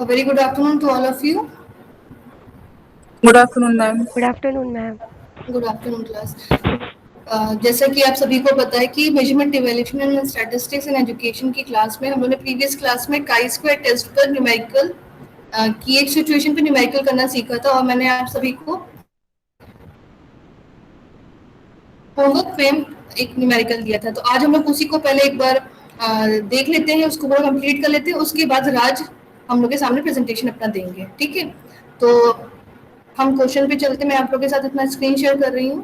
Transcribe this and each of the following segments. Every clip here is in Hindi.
A very good afternoon to all of you. Good afternoon ma'am. Good afternoon ma'am. Good afternoon class. जैसा कि आप सभी को पता है कि measurement evaluation and statistics in education की क्लास में हम लोगों ने प्रीवियस क्लास में काई स्क्वायर टेस्ट पर न्यूमेरिकल की एक सिचुएशन पे न्यूमेरिकल करना सीखा था और मैंने आप सभी को होमवर्क फ्रेम एक न्यूमेरिकल दिया था। तो आज हम लोग उसी को पहले एक बार देख लेते हैं, उसको पूरा कंप्लीट कर लेते हैं, उसके बाद राज हम लोग के सामने प्रेजेंटेशन अपना देंगे। ठीक है, तो हम क्वेश्चन पे चलते। मैं आप लोगों के साथ अपना स्क्रीन शेयर कर रही हूँ।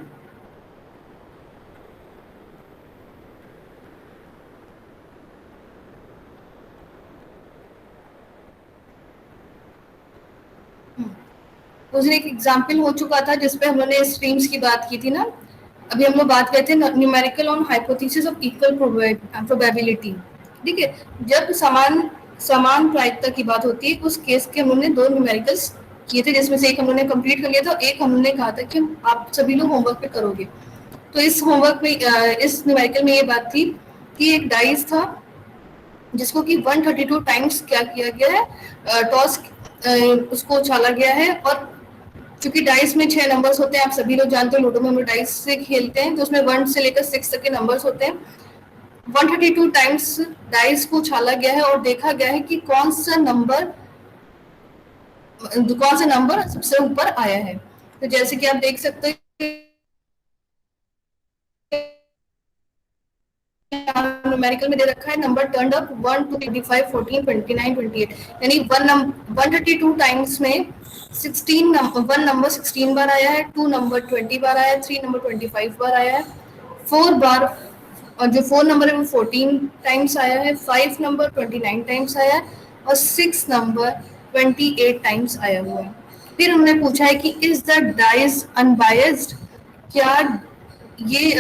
उस दिन एक एग्जाम्पल हो चुका था जिसपे हम लोगों ने स्ट्रीम्स की बात की थी ना। अभी हम लोग बात करते हैं numerical on hypothesis of equal probability. ठीक है, जब समान समान प्रायिकता की बात होती है उस केस के हम लोगों ने दो न्यूमेरिकल्स किए थे, जिसमें से एक हम लोगों ने कंप्लीट कर लिया था, एक हमने कहा था कि आप सभी लोग होमवर्क पे करोगे। तो इस होमवर्क में इस न्यूमेरिकल में ये बात थी कि एक डाइस था जिसको कि 132 टाइम्स क्या किया गया है, टॉस उसको उछाला गया है। और चूंकि डाइस में 6 नंबर्स होते हैं, आप सभी लोग जानते हो लूडो में हम लोग डाइस से खेलते हैं, तो उसमें 1 से लेकर 6 तक के नंबर्स होते हैं। 132 टाइम्स डाइस को उछाला गया है और देखा गया है कि कौन सा नंबर सबसे ऊपर आया है। तो जैसे कि आप देख सकते हैं न्यूमेरिकल में दे रखा है नंबर टर्न्ड अप 1 2 25 14 29 28, यानी 132 टाइम्स में 1 नंबर 16 बार आया है, 2 नंबर 20 बार आया है, 3 नंबर 25 बार आया है, 4 बार और जो 4 नंबर है वो 14 टाइम्स आया है, 5 नंबर 29 टाइम्स आया है और 6 नंबर 28 टाइम्स आया हुआ है। फिर हमने पूछा है कि इज द डाइस अनबायस्ड। क्या ये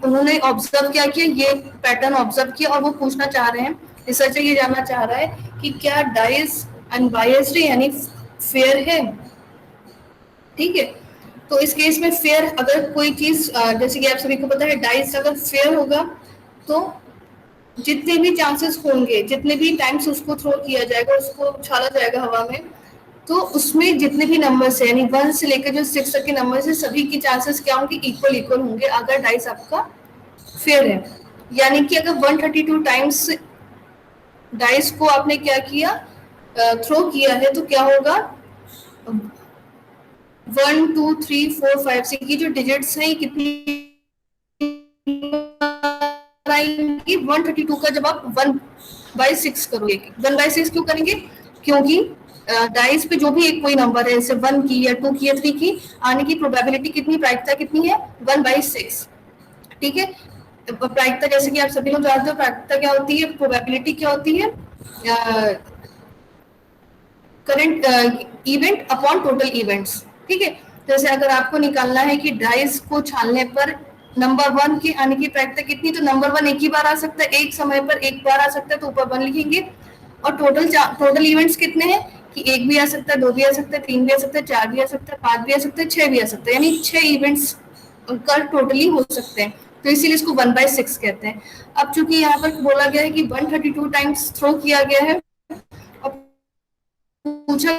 उन्होंने ऑब्जर्व क्या किया, ये पैटर्न ऑब्जर्व किया और वो पूछना चाह रहे हैं, रिसर्चर ये जानना चाह रहा है कि क्या डाइस अनबायस्ड है यानी फेयर है। ठीक है, तो इस केस में फेयर अगर कोई चीज जैसे कि आप सभी को पता है डाइस अगर फेयर होगा तो जितने भी चांसेस होंगे, जितने भी टाइम्स उसको थ्रो किया जाएगा, उसको उछाला जाएगा हवा में, तो उसमें जितने भी नंबर्स है यानी 1 से लेकर जो 6 तक के नंबर्स है सभी की चांसेस क्या होंगे, इक्वल इक्वल होंगे अगर डाइस आपका फेयर है। यानी कि अगर 132 टाइम्स डाइस को आपने क्या किया, थ्रो किया है, तो क्या होगा 1 2 3 4 5 6 की जो डिजिट्स हैं कितनी आएंगी 132 का जब आप 1/6 करोगे। 1/6 क्यों करेंगे, क्योंकि डाइस पे जो भी एक कोई नंबर है जैसे 1 की या 2 की या 3 की आने की प्रोबेबिलिटी कितनी, प्रायिकता कितनी है 1/6। ठीक है, प्रायिकता जैसे कि आप सभी लोग जानते हो प्रायिकता क्या होती है, प्रोबेबिलिटी क्या होती है, current event upon total events. ठीक है, जैसे अगर आपको निकालना है कि डाइस को छालने पर नंबर 1 के आने की प्रायिकता कितनी, तो नंबर 1 एक ही बार आ सकता है, एक समय पर एक बार आ सकता है, तो ऊपर 1 लिखेंगे। और टोटल इवेंट्स कितने हैं कि एक भी आ सकता है, 2 भी आ सकता है, 3 भी आ सकता है, 4 भी आ सकता है, 5 भी आ सकता है, 6 भी आ सकता है, यानी 6 इवेंट्स कर टोटली हो सकते हैं, तो इसीलिए इसको 1/6 कहते हैं। अब चूंकि यहाँ पर बोला गया है कि 132 टाइम्स थ्रो किया गया है और पूछा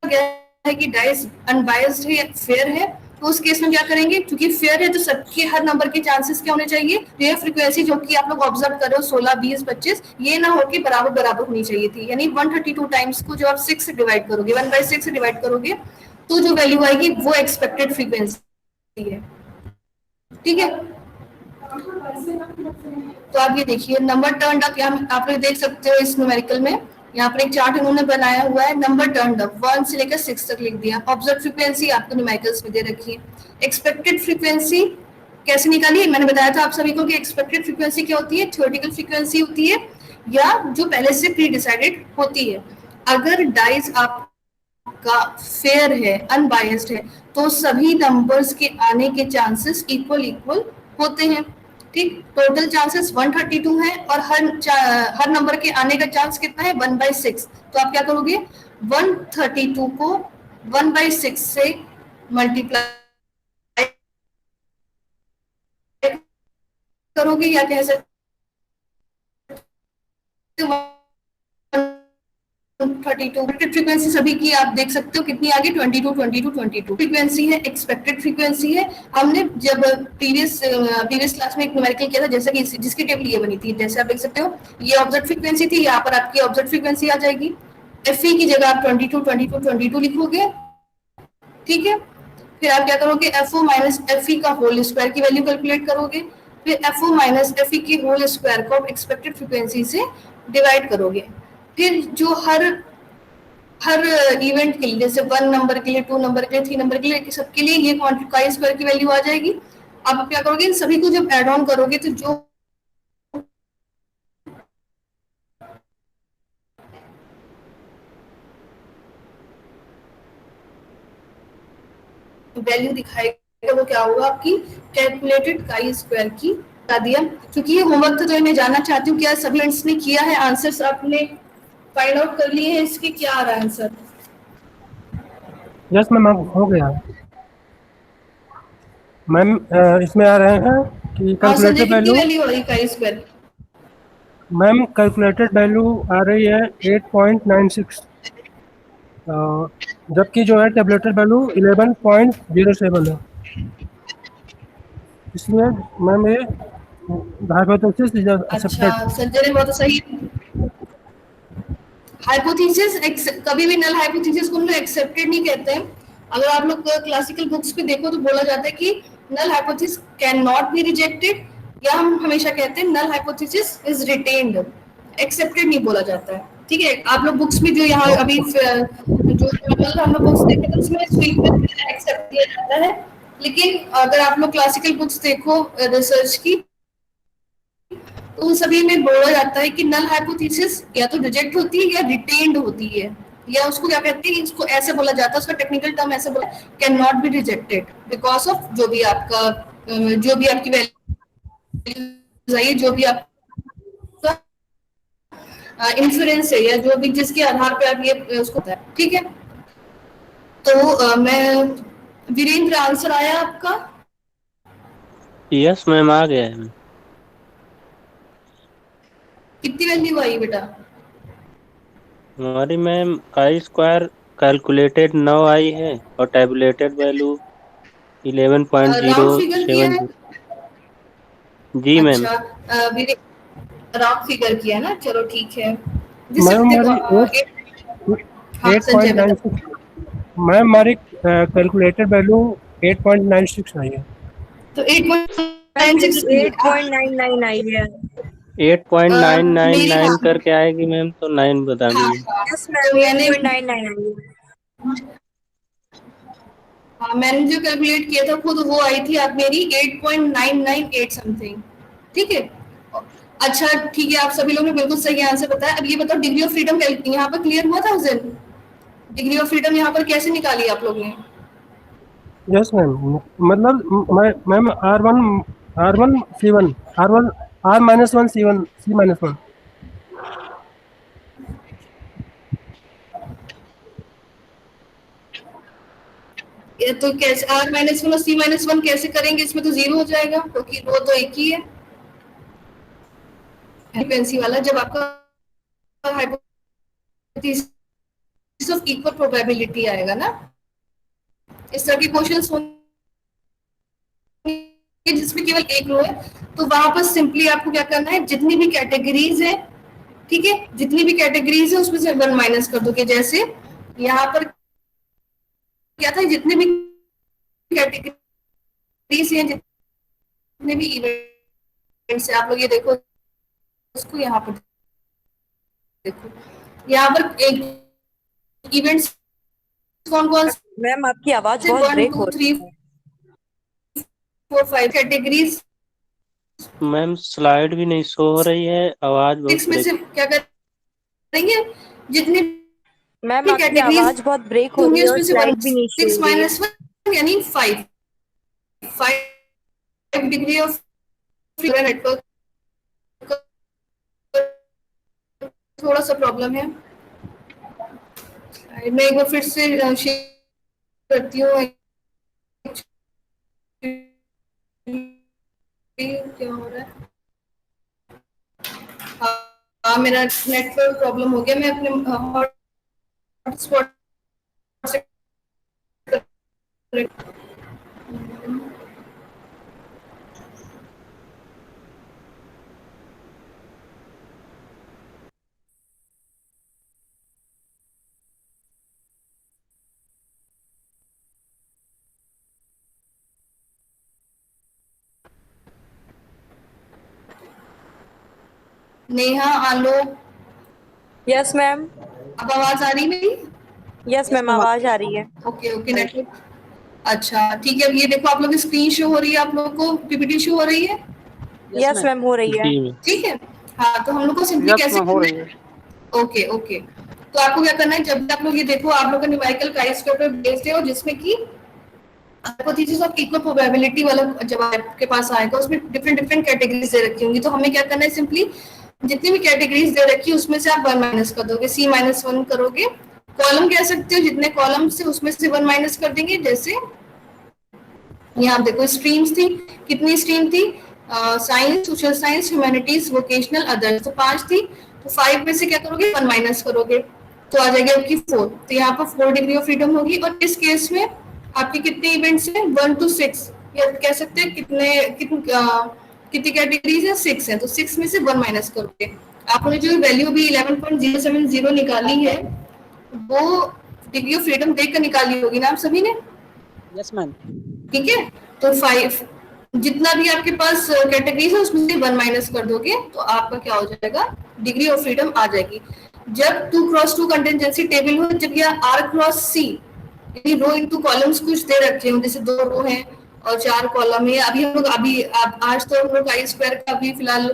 गया है कि डाइस अनबायस्ड है या फेयर है, तो उस केस में क्या करेंगे, क्योंकि फेयर है तो सबके हर नंबर के चांसेस क्या होने चाहिए, ये फ्रीक्वेंसी जो कि आप लोग ऑब्जर्व कर रहे हो 16 20 25 ये ना होके बराबर बराबर होनी चाहिए थी। यानी 132 टाइम्स को जो आप 6 से डिवाइड करोगे, 1/6 से डिवाइड करोगे तो जो वैल्यू आएगी वो एक्सपेक्टेड फ्रीक्वेंसी है। ठीक है, तो आप ये देखिए नंबर टर्न अप, यहाँ आप लोग देख सकते हो इस न्यूमेरिकल में यहाँ पर एक चार्ट इन्होंने बनाया हुआ है, नंबर टर्न अप 1 से लेकर 6 तक लिख दिया। ऑब्जर्व फ्रीक्वेंसी आपको न्यूमेरिकल्स में दे रखी है। एक्सपेक्टेड फ्रीक्वेंसी कैसे निकाली है, मैंने बताया था आप सभी को कि एक्सपेक्टेड फ्रीक्वेंसी क्या होती है, थ्योरेटिकल फ्रीक्वेंसी होती है या जो पहले से प्री डिसाइडेड होती है। अगर डाइस आपका फेयर है, अनबायस्ड है, तो सभी नंबर्स के आने के चांसेस इक्वल इक्वल होते हैं। ठीक, टोटल चांसेस 132 है और हर नंबर के आने का चांस कितना है 1/6। तो आप क्या करोगे 132 को 1/6 से मल्टीप्लाई करोगे या कह सकते 32 फ्रीक्वेंसी सभी की आप देख सकते हो कितनी आगे 22 फ्रीक्वेंसी है, एक्सपेक्टेड फ्रीक्वेंसी है। हमने जब प्रीवियस क्लास में एक न्यूमेरिकल किया था, जैसा कि जिसकी टेबल ये बनी थी, जैसे आप देख सकते हो ये ऑब्जर्व फ्रीक्वेंसी थी, यहाँ पर आपकी ऑब्जर्व फ्रीक्वेंसी आ जाएगी। एफ की जगह आप 22 लिखोगे, ठीक है। फिर आप क्या करोगे, F O minus F E का होल स्क्वायर की वैल्यू कैलकुलेट करोगे, फिर F O minus F E की होल स्क्वायर को एक्सपेक्टेड फ्रीक्वेंसी से डिवाइड करोगे। फिर जो हर हर इवेंट के लिए, जैसे 1 नंबर के लिए, 2 नंबर के लिए, 3 नंबर के लिए, सबके लिए ये काई स्क्वायर की वैल्यू आ जाएगी। आप क्या करोगे, इन सभी को जब एड ऑन करोगे तो जो वैल्यू दिखाएगा वो क्या होगा, आपकी कैलकुलेटेड काई स्क्वायर की बता दिया। क्योंकि ये होमवर्क था तो मैं जानना चाहती हूँ क्या सभी स्टूडेंट्स ने किया है, आंसर्स आपने फाइंड आउट कर लिए हैं, इसके क्या आ रहा है आंसर? यस मैम, हो गया मैम। इसमें आ रहे हैं कि हाँ संजय, कैलकुलेटेड कितनी वैल्यू। वैल्यू हो रही chi square? Ma'am calculated value आ रही है 8.96, जबकि जो है टेबलेटेड वैल्यू 11.07 है। इसलिए मैम ये हाइपोथेसिस इज अच्छा एक्सेप्टेड। संजय ने बहुत सही। हाइपोथेसिस कभी भी नल हाइपोथेसिस को हम लोग एक्सेप्टेड नहीं कहते हैं। अगर आप लोग क्लासिकल बुक्स पे देखो तो बोला जाता है कि null hypothesis can not be rejected, या हम हमेशा कहते हैं null hypothesis is retained, accepted नहीं बोला जाता है। ठीक है, आप लोग बुक्स में जो यहाँ अभी जो मतलब हम लोग बुक्स देखे तो उसमें एक्सेप्ट किया जाता है, लेकिन अगर आप लोग क्लासिकल बुक्स देखो रिसर्च की, तो उन सभी में बोला जाता है कि नल हाइपोथेसिस या तो रिजेक्ट होती है या रिटेन्ड होती है, या उसको क्या कहते हैं, इसको ऐसे बोला जाता है, उसका टेक्निकल टर्म ऐसे बोला, can not be rejected because of जो भी आपका जो भी आपकी वैल्यू आई, जो भी आपका इंफ्लुएंस है, या जो भी जिसके आधार पे आप ये उसको होता है। ठीक है, तो मैं वीरेंद्र, आंसर आया आपका? यस मैम, आ गया है। कितनी वैल्यू आई बेटा? हमारी मैम काई स्क्वायर कैलकुलेटेड 9 आई है और टेबुलेटेड वैल्यू राउंड फिगर किया है? 11.070। जी मैम। अच्छा, राउंड फिगर किया ना, चलो ठीक है। जिससे मैम देखो हमारी हाँ संजय बताओ। 8.96, मैम हमारी कैलकुलेटेड वैल्यू 8.96 आई है। तो मैम 8.96 मेरी 8.99 आई है। मेरी, हाँ 8.999 करके आएगी मैम, तो 9 बता हाँ दीजिए। हाँ, यस तो मैम मैंने 8.99 आई है। हाँ मैंने जो कैलकुलेट किया था खुद वो आई थी आप मेरी 8.998 समथिंग। ठीक है, अच्छा ठीक है, आप सभी लोगों ने बिल्कुल सही आंसर बताया। अब ये बताओ डिग्री ऑफ फ्रीडम यहाँ पर क्लियर हुआ था उस दिन? डिग्री ऑफ फ्रीडम यहाँ पर कैसे निकाली आप लोग ने? यस मैम, मतलब मैम R1 C1 C-1। ये तो कैसे R-1 और C-1 कैसे करेंगे, इसमें तो जीरो हो जाएगा क्योंकि वो तो एक ही है फ्रीक्वेंसी वाला। जब आपका हाइपोथेसिस ऑफ इक्वल प्रोबेबिलिटी आएगा ना, इस तरह के क्वेश्चंस होंगे जिसमें केवल एक रो है, तो वहां पर सिंपली आपको क्या करना है, जितनी भी कैटेगरीज है, ठीक है, जितनी भी कैटेगरीज है उसमें से 1 माइनस कर दोगे। जैसे यहाँ पर क्या था, जितने भी कैटेगरीज हैं, जितने भी इवेंट्स है, आप लोग ये देखो, उसको यहाँ पर देखो, यहाँ पर एक इवेंट्स कौन कौन मैम आपकी आवाज से, बहुत 1 ब्रेक 2 हो 3 रही है। 4 5 कैटेगरीज, मैम स्लाइड भी नहीं शो हो रही है, आवाज बहुत 6 में ब्रेक। से क्या करेंगे, जितने मैम भी आपकी कैटेगरीज आवाज बहुत ब्रेक हो होंगी रही है और उसमें से स्लाइड वन भी नहीं शो 6 हो रही है। माइनस 1 यानी 5 डिग्री ऑफ नेटवर्क थोड़ा सा प्रॉब्लम है। मैं एक बार फिर से शेयर करती हूँ क्या हो रहा है। हाँ, मेरा नेटवर्क प्रॉब्लम हो गया, मैं अपने स्पॉट से नेहा, आलोक, यस मैम। अब आवाज आ रही मेरी? यस मैम, आवाज आ रही है। Okay okay, network. अच्छा ठीक है, अब ये देखो आप लोग की स्क्रीन शो हो रही है, आप लोग को पीपीटी शो हो रही है? यस मैम, हो रही है। जी में ठीक है। हाँ, तो हम लोग को सिंपली यस कैसे मैम हो करना रही है? है। ओके ओके, तो आपको क्या करना है, जब भी आप लोग ये देखो, आप लोग का न्यूमेरिकल काई स्क्वायर पे बेस्ड है, और जिसमें कि हाइपोथेसिस ऑफ इक्वल प्रोबेबिलिटी वाला जब आपके पास आएगा, उसमें डिफरेंट डिफरेंट कैटेगरीज दे रखी होंगी। तो हमें क्या करना है, सिंपली जितनी भी कैटेगरीज दे रखी है उसमें से आप 1 माइनस कर दोगे, C-1 करोगे। कॉलम कह सकते हो, जितने कॉलम से उसमें से 1 माइनस कर देंगे। जैसे यहाँ देखो स्ट्रीम्स थी, कितनी स्ट्रीम थी? Science, social science, humanities, vocational, others, तो 5 थी। तो 5 में से क्या करोगे, 1 माइनस करोगे, तो आ जाएगी आपकी 4। तो यहाँ पर 4 डिग्री ऑफ फ्रीडम होगी। और इस केस में आपके कितने इवेंट्स हैं? 1 to 6, या कह सकते हैं कितनी कैटेगरीज है? 6 है। तो 6 में से 1 माइनस करोगे। आपने जो वैल्यू भी 11.070 निकाली है, वो डिग्री ऑफ फ्रीडम देकर निकाली होगी ना आप सभी ने? Yes ma'am. ठीक है, तो 5, जितना भी आपके पास कैटेगरीज है उसमें से 1 माइनस कर दोगे, तो आपका क्या हो जाएगा, डिग्री ऑफ फ्रीडम आ जाएगी। जब 2x2 कंटिजेंसी टेबल हो, जब यह R×C, यानी रो इनटू कॉलम्स कुछ दे रखे हो, जैसे 2 रो हैं और 4 कॉलम है। अभी हम लोग आज तो हम लोग आई स्क्वायर का अभी फिलहाल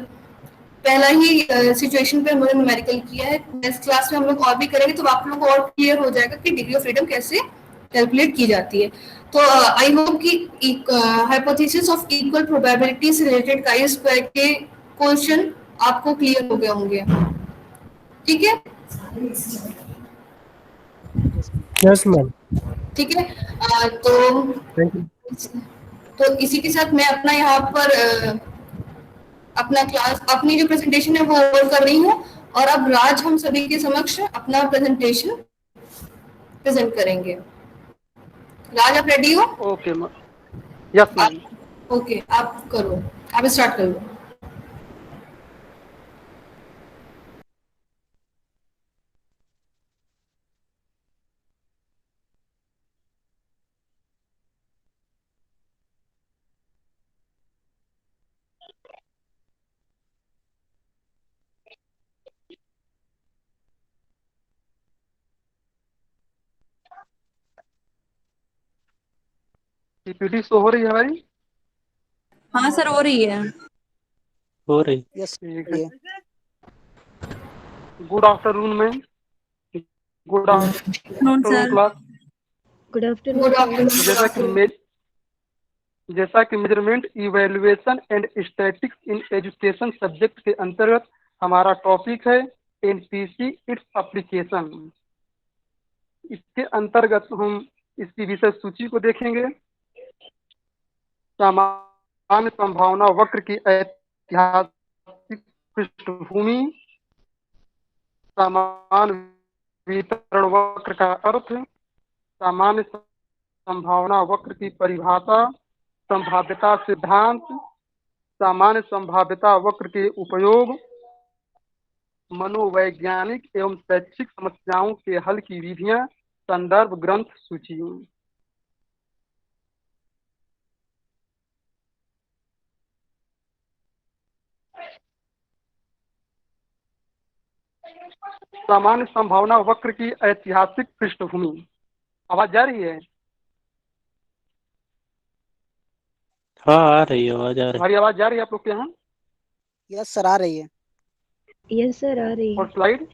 पहला ही सिचुएशन पे हमने न्यूमेरिकल किया है। नेक्स्ट क्लास में हम लोग और भी करेंगे, तो आप लोग को और क्लियर हो जाएगा कि डिग्री ऑफ फ्रीडम कैसे कैलकुलेट की जाती है। तो आई होप कि हाइपोथेसिस ऑफ इक्वल प्रोबेबिलिटी से रिलेटेड काई स्क्वायर के क्वेश्चन आपको क्लियर हो गए होंगे। ठीक है, यस मैम, ठीक है। तो थैंक यू। इसी के साथ मैं अपना यहाँ पर अपना क्लास, अपनी जो प्रेजेंटेशन है वो ओवर कर रही हूँ। और अब राज हम सभी के समक्ष अपना प्रेजेंटेशन प्रेजेंट करेंगे। राज, आप रेडी हो? Okay ma'am, yes ma'am. Okay, आप करो, आप स्टार्ट कर लो। पीपीटी शो हो रही है भाई? हाँ सर, हो रही है। हो रही। यस ठीक ये है। Good afternoon ma'am. Good afternoon sir. Class. Good afternoon. जैसा कि measurement, evaluation and statistics in education subject के अंतर्गत हमारा टॉपिक है एनपीसी इट्स एप्लीकेशन। इसके अंतर्गत हम इसकी विषय सूची को देखेंगे। सामान्य संभावना वक्र की ऐतिहासिक पृष्ठभूमि, सामान्य वितरण वक्र का अर्थ, सामान्य संभावना वक्र की परिभाषा, संभाव्यता सिद्धांत, सामान्य संभाव्यता वक्र के उपयोग, मनोवैज्ञानिक एवं शैक्षिक समस्याओं के हल की विधियां, संदर्भ ग्रंथ सूची। सामान्य संभावना वक्र की ऐतिहासिक पृष्ठभूमि। आवाज जा रही है? हाँ आ रही है, आवाज आ रही। हमारी आवाज जा रही है आप लोग के यहाँ? यस सर, आ रही है। यस सर, आ रही और है। स्लाइड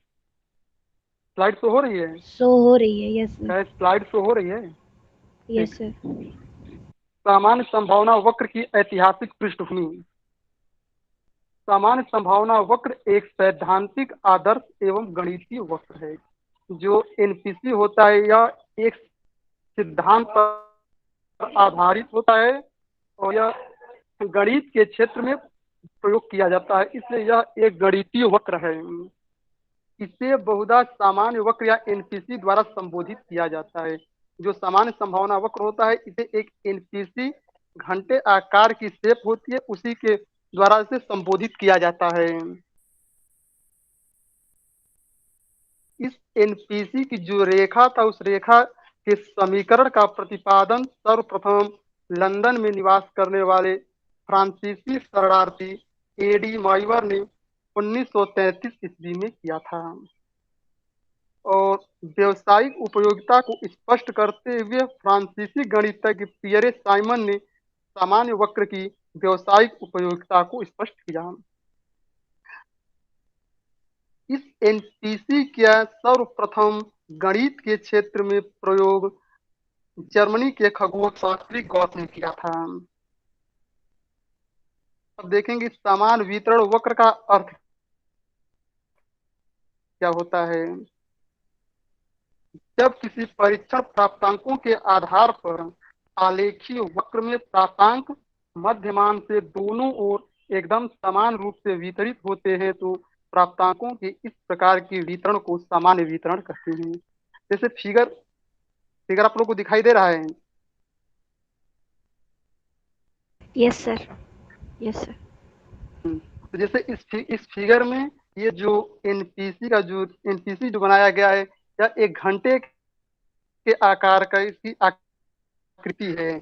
स्लाइड शो हो रही है? शो हो रही है। Yes sir. स्लाइड शो हो रही है? Yes sir. सामान्य संभावना वक्र की ऐतिहासिक पृष्ठभूमि। सामान्य संभावना वक्र एक सैद्धांतिक, आदर्श एवं गणितीय वक्र है। जो एनपीसी होता है यह एक सिद्धांत पर आधारित होता है और यह गणित के क्षेत्र में प्रयोग किया जाता है, इसलिए यह एक गणितीय वक्र है। इसे बहुधा सामान्य वक्र या एनपीसी द्वारा संबोधित किया जाता है। जो सामान्य संभावना वक्र होता है इसे एक एनपीसी घंटे आकार की शेप होती है, उसी के द्वारा इसे संबोधित किया जाता है। इस एनपीसी की जो रेखा था उस रेखा के समीकरण का प्रतिपादन सर्वप्रथम लंदन में निवास करने वाले फ्रांसीसी शरणार्थी एडी माइवर ने 1933 ईस्वी में किया था और व्यवसायिक उपयोगिता को स्पष्ट करते हुए फ्रांसीसी गणितज्ञ पियरे साइमन ने सामान्य वक्र की व्यवसायिक उपयोगिता को स्पष्ट किया। इस एनपीसी का सर्वप्रथम गणित के क्षेत्र में प्रयोग जर्मनी के खगोलशास्त्री गॉस ने किया था। अब देखेंगे समान वितरण वक्र का अर्थ क्या होता है। जब किसी परीक्षण प्राप्तांकों के आधार पर आलेखीय वक्र में प्राप्तांक मध्यमान से दोनों ओर एकदम समान रूप से वितरित होते हैं तो प्राप्तांकों के इस प्रकार के वितरण को सामान्य वितरण कहते हैं। जैसे फिगर आप लोगों को दिखाई दे रहा है। Yes sir, yes sir. तो जैसे इस फिगर में ये जो एनपीसी जो बनाया गया है यह एक घंटे के आकार का इसकी आकृति है,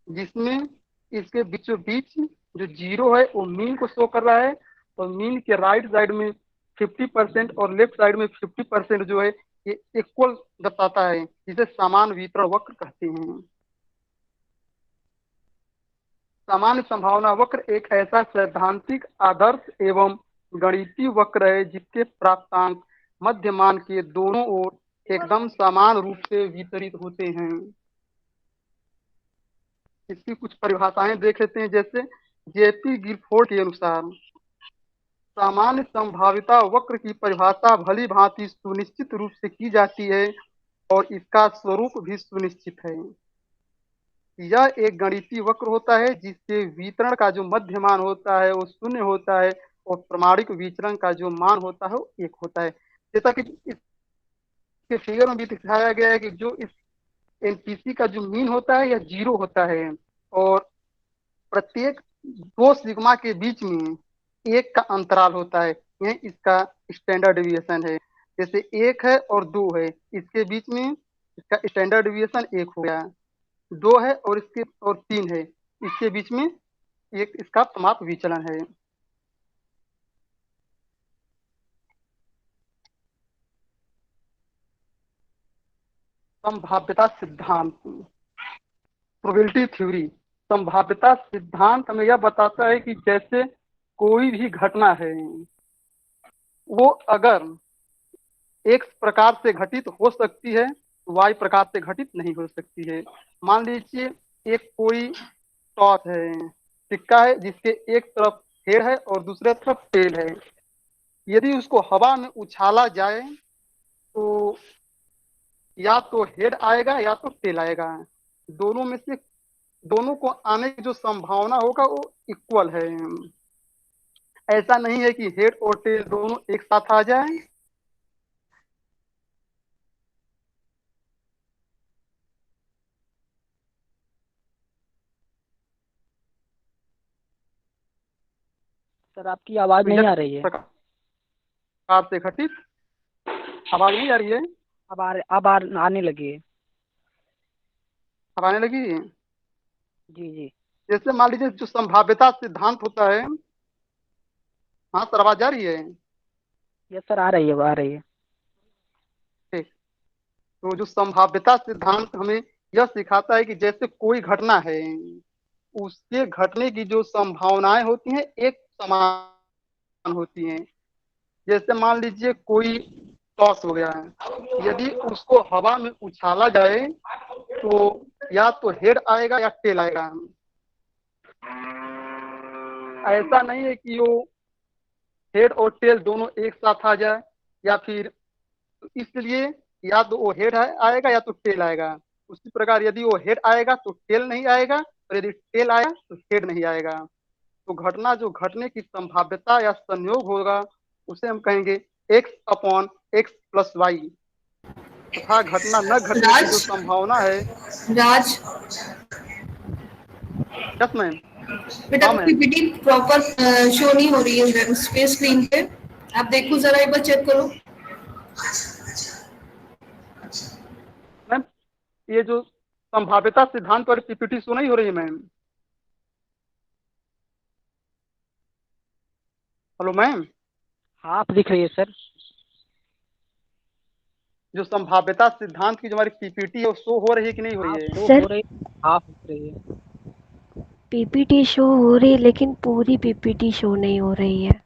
जिसमें इसके बीचों बीच जो जीरो है वो मीन को शो कर रहा है और मीन के राइट साइड में 50% और लेफ्ट साइड में 50% जो है ये इक्वल दर्शाता है, जिसे समान वितरण वक्र कहते हैं। सामान्य संभावना वक्र एक ऐसा सैद्धांतिक आदर्श एवं गणितीय वक्र है जिसके प्राप्तांक मध्यमान के दोनों ओर एकदम समान रूप से वितरित होते हैं। इसकी कुछ परिभाषाएं देख लेते हैं। जैसे जेपी गिलफोर्ड के अनुसार सामान्य संभाव्यता वक्र की परिभाषा भली भांति सुनिश्चित रूप से की जाती है और इसका स्वरूप भी सुनिश्चित है। यह एक गणितीय वक्र होता है जिसके वितरण का जो मध्यमान होता है वो शून्य होता है और प्रमाणिक विचरण का जो मान होता है वो 1 होता है। जैसा कि इसके फिगर में भी दिखाया गया है कि जो इस एनपीसी का जो मीन होता है यह 0 होता है और प्रत्येक 2 सिग्मा के बीच में 1 का अंतराल होता है। यह इसका स्टैंडर्ड डिविएशन है। जैसे 1 है और 2 है, इसके बीच में इसका स्टैंडर्ड डिविएशन 1 हो गया। 2 है और 3 है, इसके बीच में 1 इसका प्रमाप विचलन है। संभाव्यता सिद्धांत, प्रोबेबिलिटी थ्योरी। संभाव्यता सिद्धांत हमें यह बताता है कि जैसे कोई भी घटना है वो अगर X प्रकार से घटित हो सकती है तो Y प्रकार से घटित नहीं हो सकती है। मान लीजिए एक कोई टॉस है, सिक्का है जिसके एक तरफ हेड है और दूसरे तरफ टेल है। यदि उसको हवा में उछाला जाए तो या तो हेड आएगा या तो टेल आएगा। दोनों में से दोनों को आने की जो संभावना होगा वो इक्वल है। ऐसा नहीं है कि हेड और टेल दोनों एक साथ आ जाए। सर आपकी आवाज नहीं आ रही है। प्रकार से घटित आवाज नहीं आ रही है। अब आने लगी है। अब आने लगी है। जी। जैसे मान लीजिए जो संभाव्यता सिद्धांत होता है। हाँ सर आवाज आ रही है। यस सर आ रही है। ठीक, तो जो संभाव्यता सिद्धांत हमें यह सिखाता है कि जैसे कोई घटना है उसके घटने की जो संभावनाएं होती हैं एक समान होती हैं। जैसे मान लीजिए कोई टॉस हो गया है, यदि उसको हवा में उछाला जाए तो या तो हेड आएगा या टेल आएगा। ऐसा नहीं है कि वो हेड और टेल दोनों एक साथ आ जाए या फिर, इसलिए या तो वो हेड आएगा या तो टेल आएगा। उसी प्रकार यदि वो हेड आएगा तो टेल नहीं आएगा और यदि टेल आया तो हेड नहीं आएगा। तो घटना जो घटने की संभाव्यता या संयोग होगा उसे हम कहेंगे X upon X plus Y तथा घटना न घटने की जो संभावना है। Raj yes ma'am. बेटा हाँ मैम। पीपीटी प्रॉपर शो नहीं हो रही है उस पे स्क्रीन पे, आप देखो जरा एक बार चेक करो। मैम ये जो संभाव्यता सिद्धांत पर पीपीटी शो नहीं हो रही है मैम। Hello ma'am. हाँ आप दिख रही है सर। जो संभाव्यता सिद्धांत की जो हमारी पीपीटी है वो शो हो रही है कि नहीं हो रही है? शो सर हो रही हाफ दिख रही है। पीपीटी शो हो रही है लेकिन पूरी पीपीटी शो नहीं हो रही है।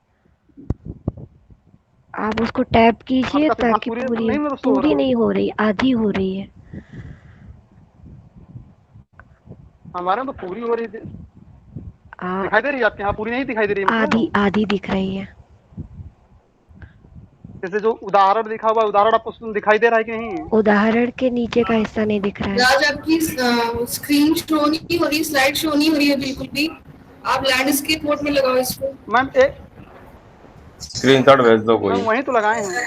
आप उसको टैप कीजिए आपका सिद्धांत ताकि पूरी पूरी नहीं मतलब शो हो पूरी रहा है। नहीं हो रही, आधी हो रही है। हमारे में तो पूरी हो रही है। आ, दिखाई दे रही है आपके यहाँ? पूरी नहीं दिखाई दे रही है आधी मतलब? आधी दिख रही है। जैसे जो उदाहरण लिखा हुआ है, उदाहरण आपको दिखाई दे रहा है कि नहीं? उदाहरण के नीचे का हिस्सा नहीं दिख रहा है। राज आपकी स्क्रीन शो नहीं हो रही, स्लाइड शो नहीं हो रही है बिल्कुल भी। आप लैंडस्केप मोड में लगाओ इसको। मैम एक स्क्रीनशॉट भेज दो मैम कोई। वहीं तो लगाए हैं।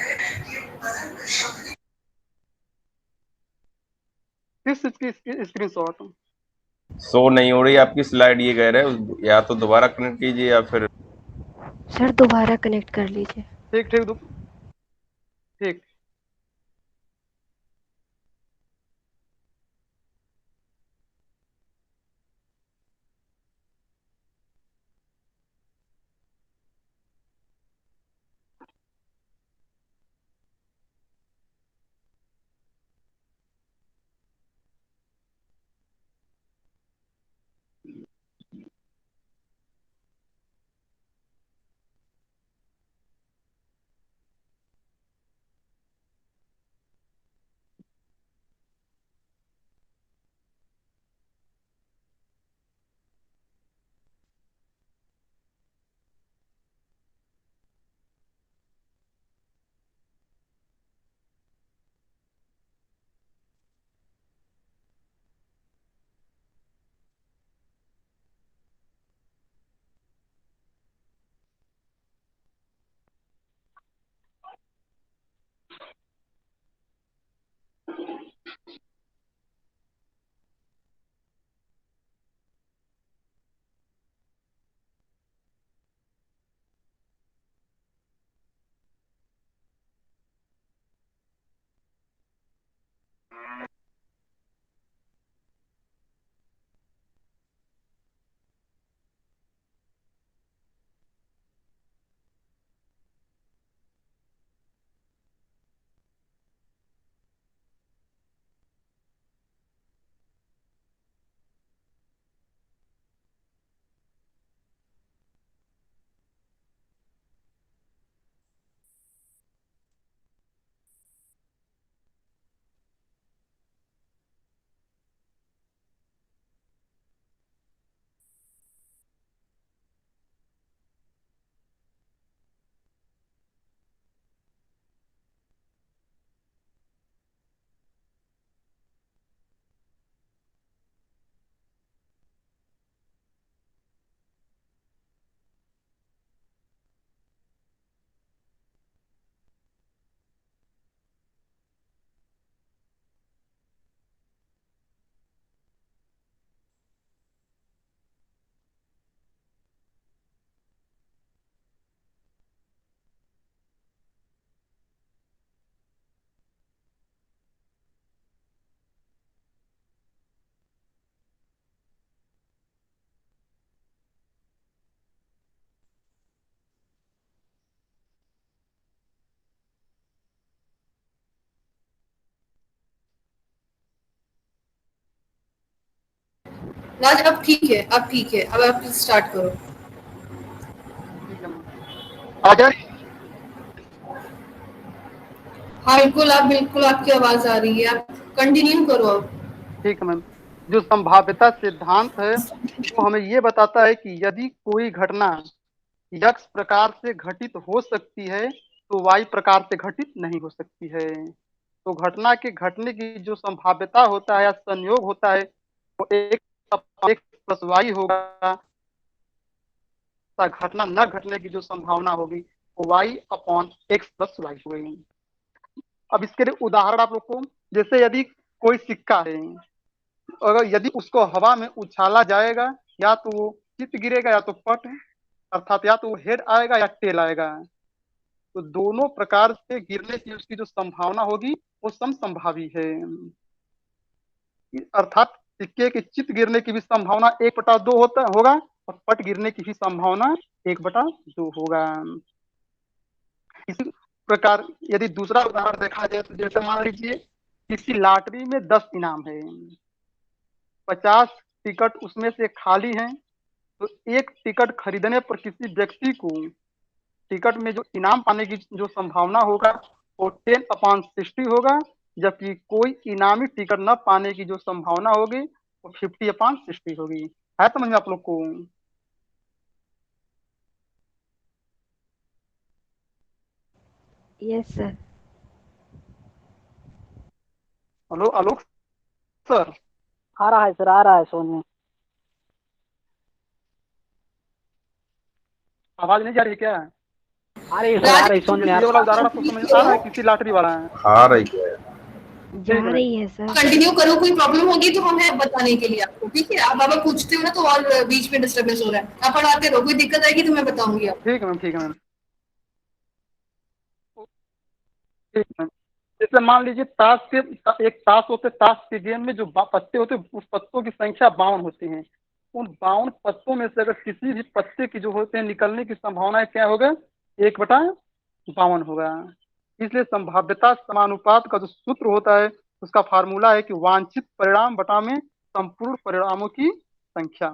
किस चीज की स्क्रीनशॉट? शो नहीं हो रही आपकी स्लाइड, ये कह रहे हैं या तो दोबारा कनेक्ट कीजिए या फिर सर दोबारा कनेक्ट कर लीजिए। ठीक ठीक ठीक। राज अब ठीक है, अब ठीक है, अब आप स्टार्ट करो। ठीक है मैम। आ जा रही? हाँ बिल्कुल, आप बिल्कुल आपकी आवाज आ रही है, आप कंटिन्यू करो अब। ठीक है मैम। जो संभाव्यता सिद्धांत है वो हमें ये बताता है कि यदि कोई घटना यक्स प्रकार से घटित हो सकती है तो वाई प्रकार से घटित नहीं हो सकती है। तो घटना के घटने की जो संभाव्यता होता है या संयोग होता है वो एक प्लस वाई होगा। घटना न घटने की जो संभावना होगी Y upon X plus Y हो गई। अब इसके लिए उदाहरण आप लोग को, जैसे यदि कोई सिक्का है, अगर यदि उसको हवा में उछाला जाएगा, या तो वो चित गिरेगा या तो पट, अर्थात या तो वो हेड आएगा या टेल आएगा। तो दोनों प्रकार से गिरने की उसकी जो संभावना होगी वो समसंभावी है। अर्थात सिक्के के चित गिरने की भी संभावना 1/2 होगा और पट गिरने की भी संभावना 1/2 होगा। इसी प्रकार यदि दूसरा उदाहरण देखा जाए तो जैसे मान लीजिए किसी लॉटरी में 10 इनाम है, 50 टिकट उसमें से खाली हैं, तो एक टिकट खरीदने पर किसी व्यक्ति को टिकट में जो इनाम पाने की जो संभावना होगा वो 10/60 होगा, जबकि कोई इनामी टिकट न पाने की जो संभावना होगी वो 50/60 होगी। है समझ में आप लोग को? Yes sir. हेलो आलोक सर। आ रहा है सर, आ रहा है समझ में। आवाज नहीं जा रही क्या? आ रही है सर, आ रही समझ में, आ ये वाला रहा उदाहरण आपको समझ में आ रहा है? किसी लॉटरी वाला है, आ रही है। जा रही है सर। कंटिन्यू करो, कोई प्रॉब्लम होगी तो हम है बताने के लिए आपको, ठीक है? आप बाबा पूछते हो ना तो और बीच में डिस्टर्बेंस हो रहा है, आप पढ़ाते रहो, कोई दिक्कत आएगी तो मैं बताऊंगी आपको। ठीक है मैम, ठीक है मैम, ठीक है मैम। जैसे मान लीजिए ताश के एक ताश होते, ताश के गेम में जो पत्ते होते उस पत्तों की संख्या 52 होती हैं। उन 52 पत्तों में से अगर किसी भी पत्ते की जो होते हैं निकलने की संभावना क्या होगा? 1/52 होगा। इसलिए संभाव्यता समानुपात का जो सूत्र होता है उसका फार्मूला है कि वांछित परिणाम बटा में संपूर्ण परिणामों की संख्या।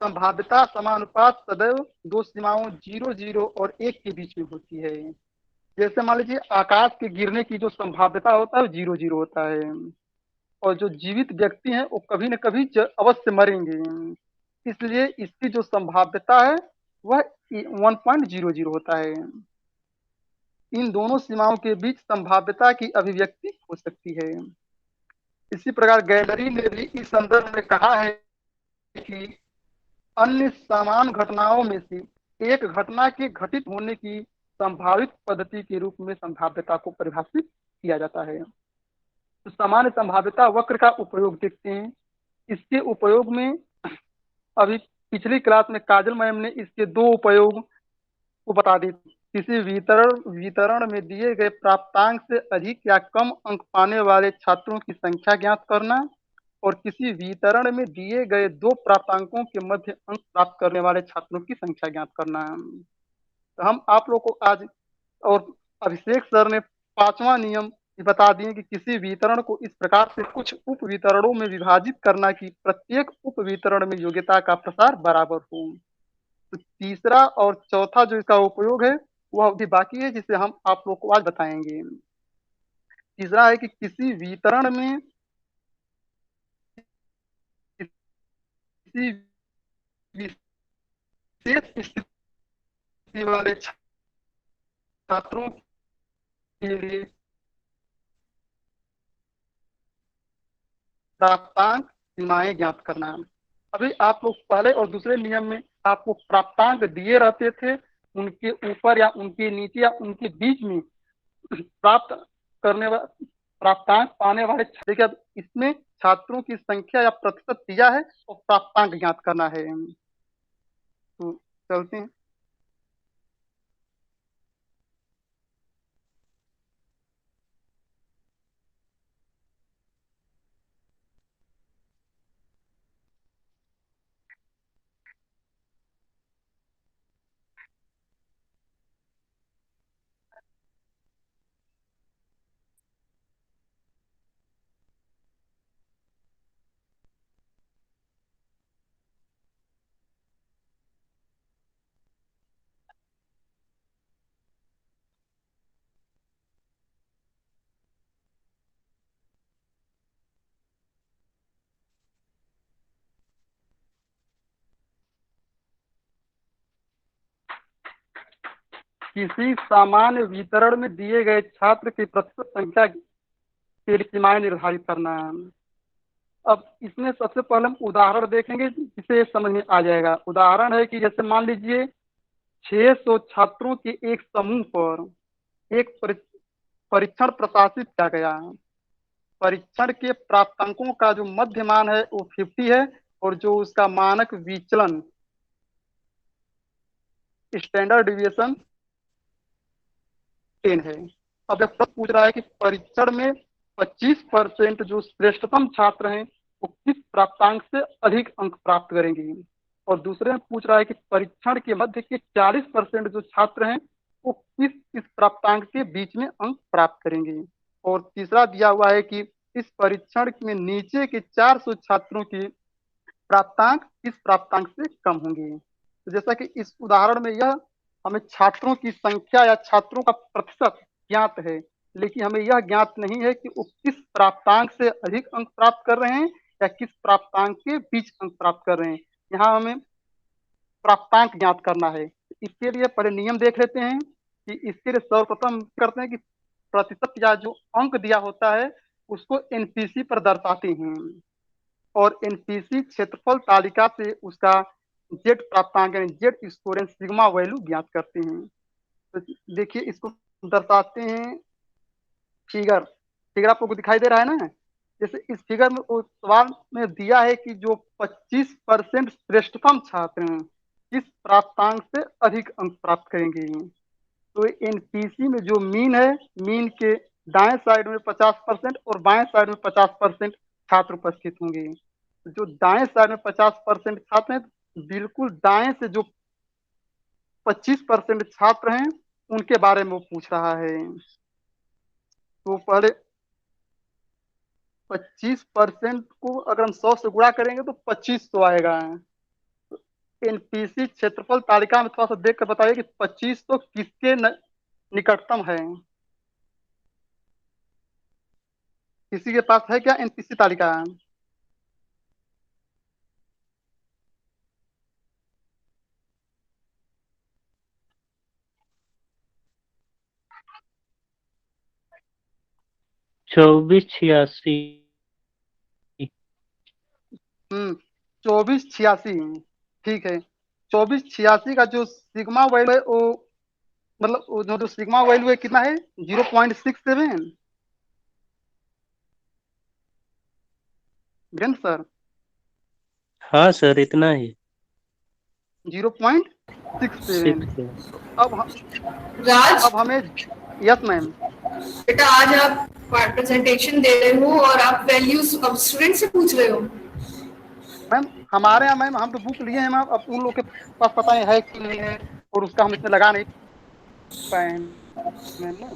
संभाव्यता समानुपात सदैव दो सीमाओं 0, 0 और 1 के बीच में होती है। जैसे मान लीजिए आकाश के गिरने की जो संभाव्यता होता है 0, 0 होता है, और जो जीवित व्यक्ति हैं वो कभी न कभी अवश्य मरेंगे, इसलिए इसकी जो संभाव्यता है वह 1.00 होता है। इन दोनों सीमाओं के बीच संभाव्यता की अभिव्यक्ति हो सकती है। इसी प्रकार गैलरी ने भी इस संदर्भ में कहा है कि अन्य समान घटनाओं में से एक घटना के घटित होने की संभावित पद्धति के रूप में संभाव्यता को परिभाषित किया जाता है। तो सामान्य संभाव्यता वक्र का उपयोग देखते हैं। इसके उपयोग में अभी पिछली क्लास में काजल मैम ने इसके 2 उपयोग को बता दी। किसी वितरण में दिए गए प्राप्तांक से अधिक या कम अंक पाने वाले छात्रों की संख्या ज्ञात करना, और किसी वितरण में दिए गए 2 प्राप्तांकों के मध्य अंक प्राप्त करने वाले छात्रों की संख्या ज्ञात करना। तो हम आप लोग को आज और अभिषेक सर ने 5वां नियम बता दिए कि किसी वितरण को इस प्रकार से कुछ उप वितरणों में विभाजित करना कि प्रत्येक उप वितरण में योग्यता का प्रसार बराबर हो। तो तीसरा और चौथा जो इसका उपयोग है वह अभी बाकी है, जिसे हम आप लोग को आज बताएंगे। तीसरा है कि किसी वितरण में किसी विशेष स्थिति वाले छात्रों के लिए प्राप्तांक सीमाएं ज्ञात करना। अभी आप लोग पहले और दूसरे नियम में आपको प्राप्तांक दिए रहते थे, उनके ऊपर या उनके नीचे या उनके बीच में प्राप्तांक पाने वाले, देखिए अब इसमें छात्रों की संख्या या प्रतिशत दिया है और प्राप्तांक ज्ञात करना है। तो चलते हैं। किसी सामान्य वितरण में दिए गए छात्र की प्रतिशत संख्या की सीमाएं निर्धारित करना। अब इसमें सबसे पहले हम उदाहरण देखेंगे जिससे समझ में आ जाएगा। उदाहरण है कि जैसे मान लीजिए 600 छात्रों के एक समूह पर एक परीक्षण प्रशासित किया गया है। परीक्षण के प्राप्तांकों का जो मध्य मान है वो 50 है और जो उसका मानक विचलन स्टैंडर्ड डिविएशन 10 है। अब यह प्रश्न पूछ रहा है कि परीक्षण में 25% जो श्रेष्ठतम छात्र हैं वो किस प्राप्तांक से अधिक अंक प्राप्त करेंगे, और दूसरे में पूछ रहा है कि परीक्षण के मध्य के 40% जो छात्र हैं वो किस प्राप्तांक के बीच में अंक प्राप्त करेंगे, और तीसरा दिया हुआ है कि इस परीक्षण में नीचे के 400 छात्रों की प्राप्तांक किस प्राप्तांक से कम होंगे। तो जैसा कि इस उदाहरण में यह हमें छात्रों की संख्या या छात्रों का प्रतिशत ज्ञात है, लेकिन हमें यह ज्ञात नहीं है कि वो किस प्राप्तांक से अधिक अंक प्राप्त कर रहे हैं या किस प्राप्तांक के बीच अंक प्राप्त कर रहे हैं। यहाँ हमें प्राप्तांक ज्ञात करना है। इसके लिए पहले नियम देख लेते हैं कि इसके लिए सर्वप्रथम करते हैं कि प्रतिशत या जो अंक दिया होता है उसको एनपीसी पर दर्शाते हैं और एनपीसी क्षेत्रफल तालिका से उसका जेड प्राप्तांक यानी जेड स्कोर सिग्मा वैल्यू ज्ञात करते हैं। तो देखिए इसको दर्शाते हैं फिगर आपको दिखाई दे रहा है ना। जैसे इस फिगर में उस सवाल में दिया है कि जो 25% श्रेष्ठतम छात्र हैं किस प्राप्तांक से अधिक अंक प्राप्त करेंगे। तो एनपीसी में जो मीन है, मीन के दाएं साइड में 50% और बाएं साइड में 50% छात्र उपस्थित होंगे। जो दाएं साइड में 50% छात्र हैं, बिल्कुल दाएं से जो 25% छात्र हैं उनके बारे में वो पूछ रहा है। तो पहले 25% को अगर हम 100 से गुणा करेंगे तो 2500 आएगा। एनपीसी क्षेत्रफल तालिका में थोड़ा सा देख कर बताइए कि 2500 किसके निकटतम है। किसी के पास है क्या एनपीसी तालिका? चौबीस छियासी 2486 ठीक है। 2486 का जो सिग्मा वैल्यू है वो मतलब जो सिग्मा वैल्यू है कितना है 0.67 सर। हाँ सर इतना ही 0.67। 6 राज, अब हमें यस मैम। बेटा आज आप प्रेजेंटेशन दे रहे हो और आप वैल्यूज अब स्टूडेंट से पूछ रहे हो। मैम हमारे यहाँ मैम हम तो बुक लिए हैं मैम, अब उन लोग के पास पता नहीं है कि नहीं है और उसका हम इसमें लगा नहीं पाए हैं मैम ना।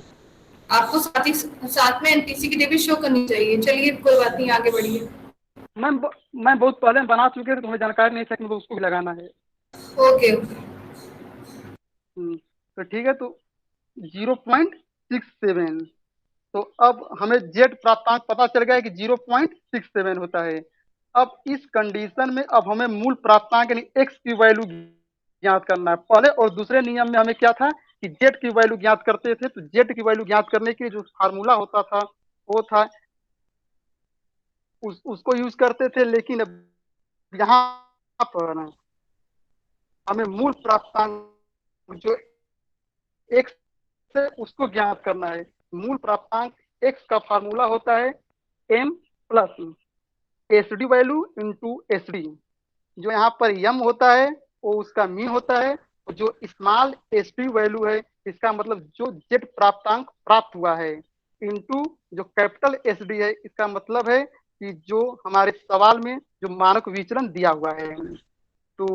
आपको साथ में एनपीसी की डेबिट शो करनी चाहिए। चलिए कोई बात नहीं, आगे बढ़िए। मैम बहुत पहले बना चुके थे तो हमें जानकारी नहीं था कि उसको भी लगाना है। ओके तो ठीक है। तो 0.67। तो अब हमें जेड प्राप्तांक पता चल गया है कि 0.67 होता है। अब इस कंडीशन में अब हमें मूल प्राप्तांक यानी एक्स की वैल्यू ज्ञात करना है। पहले और दूसरे नियम में हमें क्या था कि जेड की वैल्यू ज्ञात करते थे। तो जेड की वैल्यू ज्ञात करने के लिए जो फार्मूला होता था वो था उसको यूज करते थे, लेकिन अब यहाँ पर हमें मूल प्राप्तांक जो एक्स है उसको ज्ञात करना है। मूल प्राप्तांक एक्स का फार्मूला होता है M plus S D value into S D. जो यहाँ पर यम होता है वो उसका मीन होता है, और जो स्मॉल एस डी वैल्यू है इसका मतलब जो जेड प्राप्तांक प्राप्त हुआ है, इंटू जो कैपिटल एस डी है इसका मतलब है कि जो हमारे सवाल में जो मानक विचलन दिया हुआ है। तो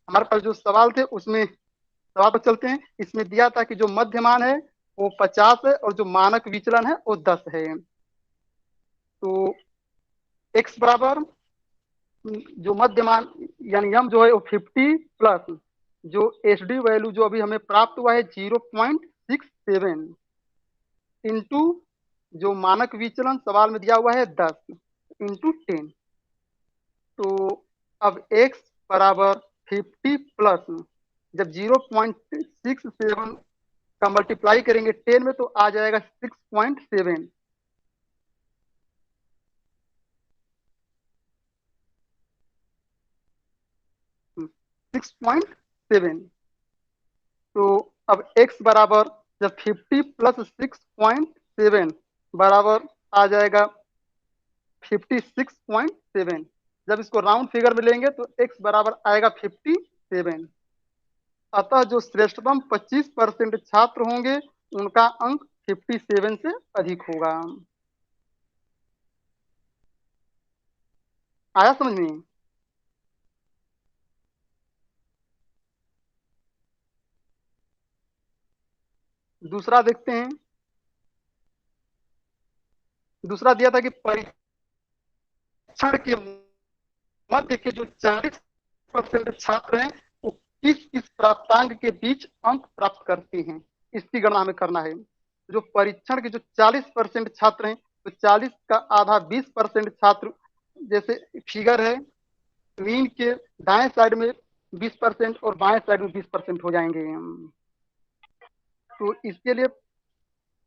हमारे पास जो सवाल थे उसमें सवाल पर चलते हैं। इसमें दिया था कि जो मध्यमान है वो 50 है और जो मानक विचलन है वो 10 है। तो x बराबर जो मध्यमान यानी यम जो है वो 50 प्लस जो एस डी वैल्यू जो अभी हमें प्राप्त हुआ है 0.67 इंटू जो मानक विचलन सवाल में दिया हुआ है 10 इंटू 10। तो अब x बराबर 50 प्लस जब 0.67 का मल्टीप्लाई करेंगे 10 में तो आ जाएगा 6.7। अब x बराबर जब 50 प्लस 6.7 बराबर आ जाएगा 56.7। जब इसको राउंड फिगर में लेंगे तो x बराबर आएगा 57। अतः जो श्रेष्ठतम 25% छात्र होंगे उनका अंक 57 से अधिक होगा। आया समझ में? दूसरा देखते हैं। दूसरा दिया था कि परीक्षण के मध्य के जो 40% छात्र हैं वो किस प्राप्तांक के बीच अंक प्राप्त करते हैं, इसकी गणना हमें करना है। जो परीक्षण के जो 40% छात्र हैं तो 40 का आधा 20% छात्र, जैसे फिगर है, मीन के दाएं साइड में 20% और बाएं साइड में 20% हो जाएंगे। तो इसके लिए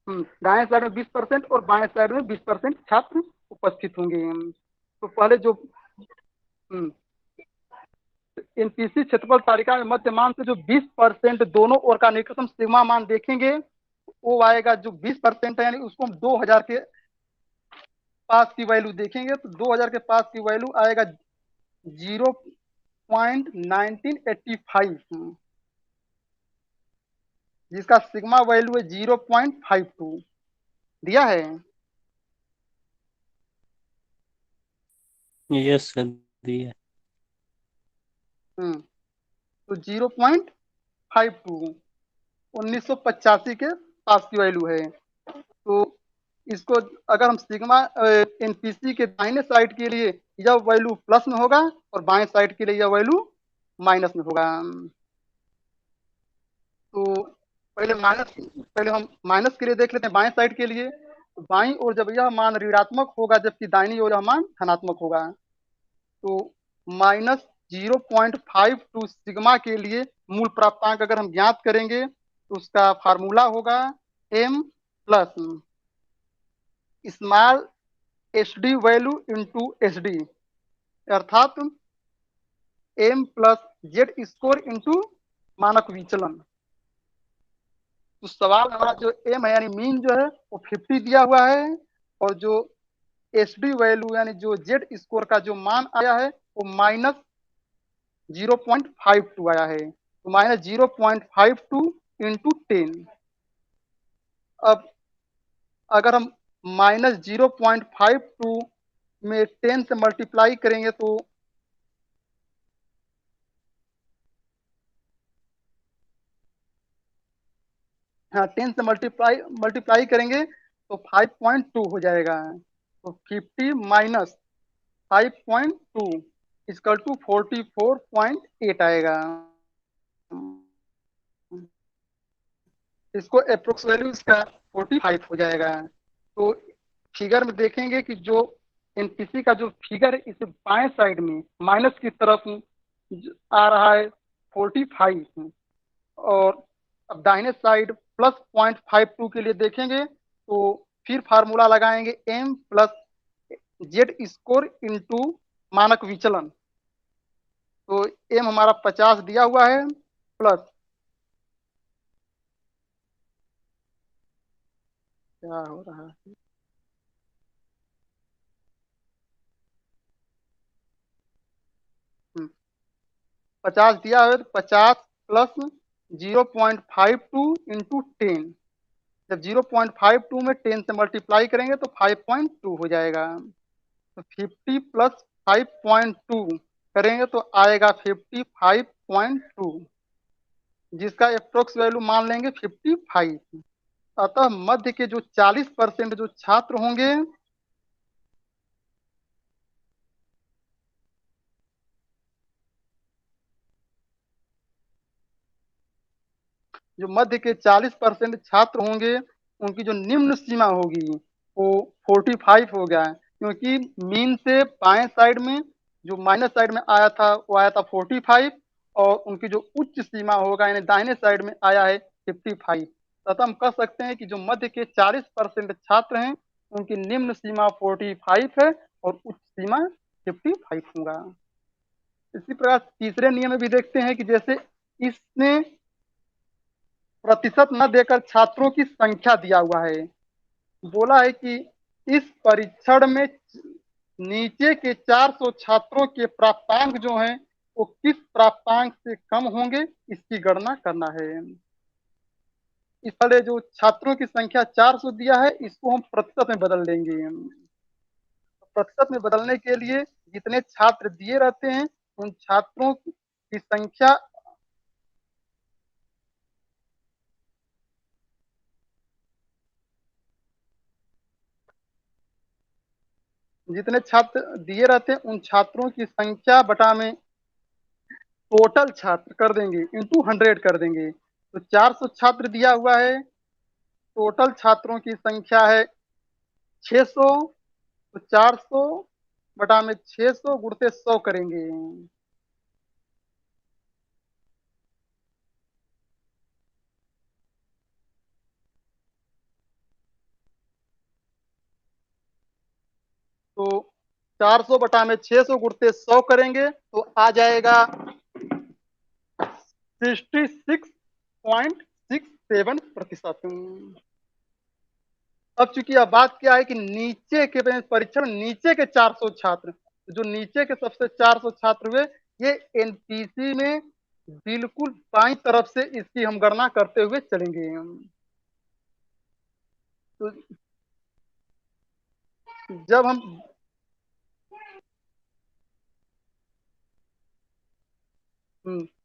दाएं साइड में 20% और बाएं साइड में 20% छात्र उपस्थित होंगे। तो पहले जो एनपीसी क्षेत्रफल तालिका में मध्य मान से जो 20% दोनों ओर का निकटतम सिग्मा मान देखेंगे वो आएगा, जो 20% है यानी उसको हम 2000 के पास की वैल्यू देखेंगे तो 2000 के पास की वैल्यू आएगा 0.1985, जिसका सिग्मा वैल्यू है 0.52 दिया है। यस सर दिया। तो 0.52 1985 के पास की वैल्यू है। तो इसको अगर हम सिग्मा एनपीसी के दाहिने साइड के लिए यह वैल्यू प्लस में होगा और बाएं साइड के लिए यह वैल्यू माइनस में होगा। तो पहले हम माइनस के लिए देख लेते हैं, बाएं साइड के लिए। तो बाईं ओर जब यह मान ऋणात्मक होगा जबकि दाहिनी ओर यह मान धनात्मक होगा, तो -0.52 सिग्मा के लिए मूल प्राप्तांक अगर हम ज्ञात करेंगे तो उसका फार्मूला होगा m plus small HD value into HD, अर्थात m plus Z score into मानक विचलन। तो सवाल हमारा जो m है यानी मीन जो है वो 50 दिया हुआ है और जो एचडी वैल्यू यानी जो जेड स्कोर का जो मान आया है वो -0.52 आया है। तो -0.52 इंटू 10। अब अगर हम -0.52 में 10 से मल्टीप्लाई करेंगे तो हाँ 10 से मल्टीप्लाई करेंगे तो 5.2 हो जाएगा। तो 50 माइनस 5.2 इक्वल टू 44.8 आएगा। इसको अप्रोक्स वैल्यू इसका 45 हो जाएगा। तो फिगर में देखेंगे कि जो एनपीसी का जो फिगर है इसे बाएं साइड में माइनस की तरफ आ रहा है 45 और अब दाहिने साइड प्लस 0.52 के लिए देखेंगे तो फिर फार्मूला लगाएंगे m plus Z score into मानक विचलन। तो m हमारा 50 दिया हुआ है प्लस क्या हो रहा है 50 दिया है तो 50 प्लस 0.52 इंटू 10। जब 0.52 में 10 से मल्टीप्लाई करेंगे तो 5.2 हो जाएगा। तो 50 प्लस 5.2 करेंगे तो आएगा 55.2, जिसका अप्रोक्स वैल्यू मान लेंगे 55। अतः मध्य के जो 40% जो छात्र होंगे जो मध्य के 40% छात्र होंगे उनकी जो निम्न सीमा होगी वो 45 हो गया, क्योंकि मीन से बाएं साइड में जो माइनस साइड में आया था वो आया था 45 और उनकी जो उच्च सीमा होगा यानी दाहिने साइड में आया है 55। तथा हम कह सकते हैं कि जो मध्य के 40% छात्र हैं उनकी निम्न सीमा 45 है और उच्च सीमा 55 होगा। इसी प्रकार तीसरे नियम में भी देखते हैं कि जैसे इसने प्रतिशत न देकर छात्रों की संख्या दिया हुआ है। बोला है कि इस परीक्षण में नीचे के 400 छात्रों के प्राप्तांक जो हैं वो किस प्राप्तांक से कम होंगे इसकी गणना करना है। इस वाले जो छात्रों की संख्या 400 दिया है इसको हम प्रतिशत में बदल देंगे। प्रतिशत में बदलने के लिए जितने छात्र दिए रहते हैं उन छात्रों की संख्या जितने छात्र दिए रहते हैं उन छात्रों की संख्या बटा में टोटल छात्र कर देंगे, इंटू 100 कर देंगे। तो 400 छात्र दिया हुआ है, टोटल छात्रों की संख्या है 600, तो 400 बटा में 600 गुणते 100 करेंगे। तो 400 बटा में 600 गुणते 100 करेंगे तो आ जाएगा 66.67%। अब चूंकि अब बात क्या है कि नीचे के परीक्षण नीचे के 400 छात्र, जो नीचे के सबसे 400 छात्र हुए ये एनपीसी में बिल्कुल बाईं तरफ से इसकी हम गणना करते हुए चलेंगे। तो जब हम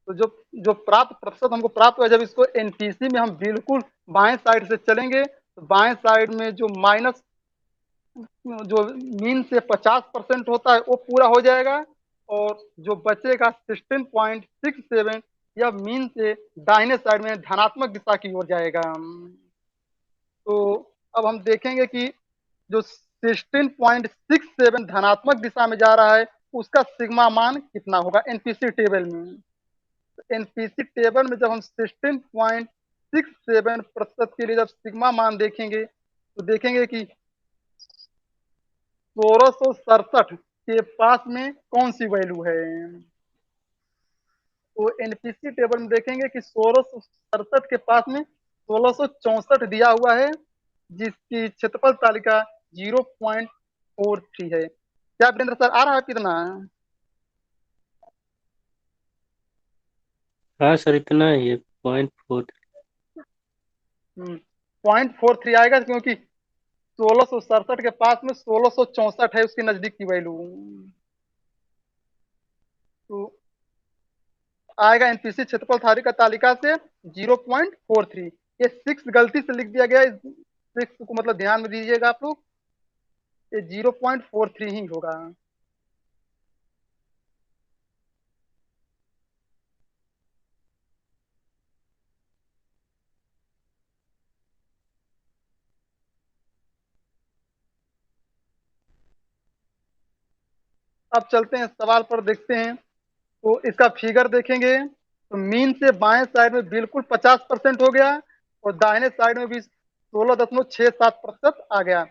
तो जो प्राप्त प्रतिशत हमको प्राप्त हुआ, जब इसको एनपीसी में हम बिल्कुल बाएं साइड से चलेंगे तो बाएं साइड में जो माइनस जो मीन से 50% होता है वो पूरा हो जाएगा और जो बचेगा 16.67 यह मीन से दाहिने साइड में धनात्मक दिशा की ओर जाएगा। तो अब हम देखेंगे कि जो 16.67 धनात्मक दिशा में जा रहा है उसका सिग्मा मान कितना होगा एनपीसी टेबल में। एनपीसी टेबल में जब हम 16.67% के लिए जब सिग्मा मान देखेंगे तो देखेंगे कि 1667 के पास में कौन सी वैल्यू है। तो एनपीसी टेबल में देखेंगे कि 1667 के पास में 1664 दिया हुआ है जिसकी क्षेत्रफल तालिका 0.43 है। क्या वीरेंद्र सर आ रहा है कितना? हाँ सर इतना ही है 0.4। 0.43 आएगा क्योंकि 1667 के पास में 1664 है उसके नजदीक की वैल्यू। तो आएगा एनपीसी क्षेत्रफल तालिका से 0.43। ये 6 गलती से लिख दिया गया, इस 6 को मतलब ध्यान में दीजिएगा आप लोग, ये 0.43 ही होगा। अब चलते हैं सवाल पर, देखते हैं। तो इसका फिगर देखेंगे तो मीन से बाएं साइड में बिल्कुल 50% हो गया और दाहिने साइड में भी 16.67% आ गया